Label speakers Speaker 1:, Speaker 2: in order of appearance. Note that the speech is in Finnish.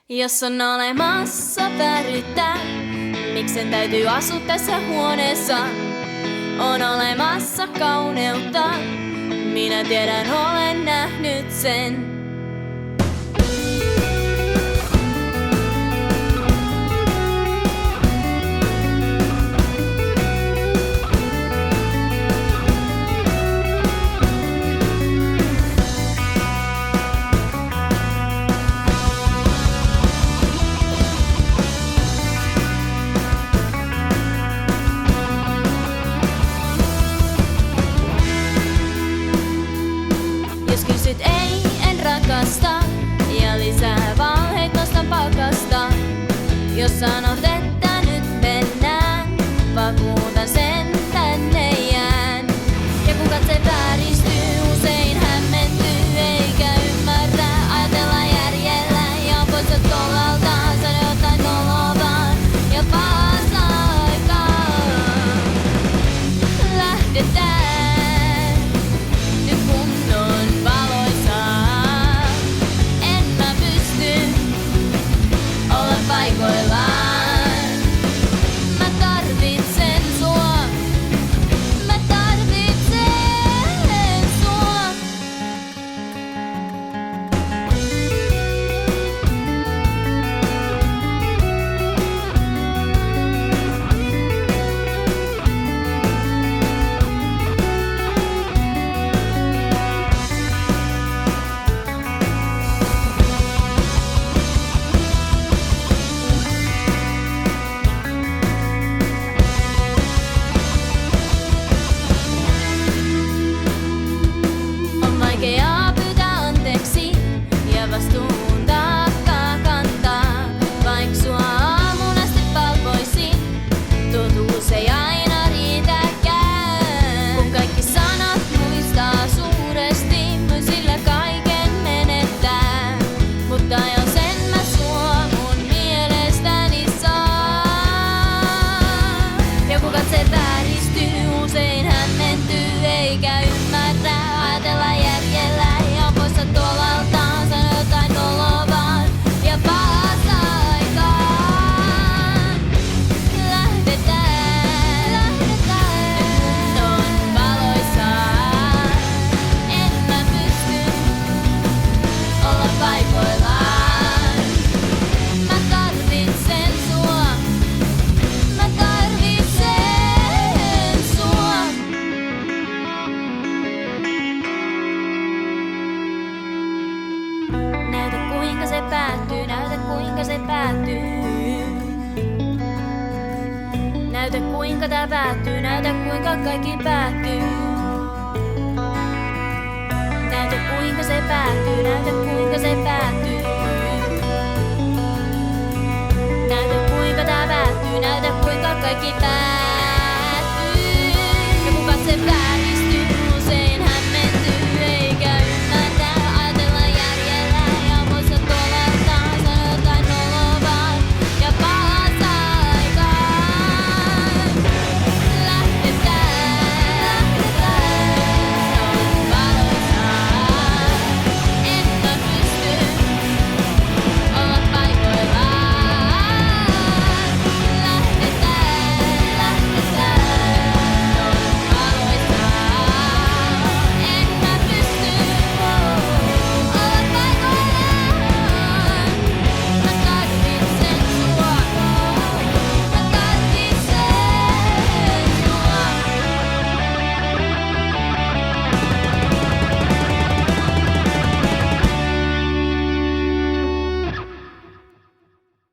Speaker 1: Jos on olemassa väryttä, miksen täytyy asua tässä huoneessa? On olemassa kauneutta, minä tiedän, olen nähnyt sen. Jos kysyt ei, en rakasta, ja lisää valheet nostan palkasta. Jos sanot, että nyt mennään, vakuutan sen, tänne jään. Ja kun katse vääristyy, usein hämmentyy, eikä ymmärrä ajatella järjellä. Ja poistot tolaltaan, sano jotain noloa vaan, ja paasta aikaa. Lähdetään. Mä tarvitsen sua. Mä tarvitsen sua. Vaikea pyytää anteeksi ja vastuun taakkaa kantaa. Vaik sua aamuun asti palvoisin, totuus ei aina riitäkään. Kun kaikki sanat muistaa suuresti, voin sillä kaiken menettää. Mutta jos en mä sua mun mielestäni saa. Ja kun katse vääristyy, usein hämmentyy, eikä ymmärrä ajatella järjellä. Ja poissa tolaltaan, sano jotain noloa vaan, ja paasta aikaan. Lähdetään. Nyt on valoisaa. En mä pysty olla paikoillaan. Mä tarvitsen sua. Mä tarvitsen sua. Näytä kuinka se päättyy, näytä kuinka se päättyy. Näytä kuinka tää päättyy, näytä kuinka kaikki päättyy. Näytä kuinka se päättyy, näytä kuinka se päättyy.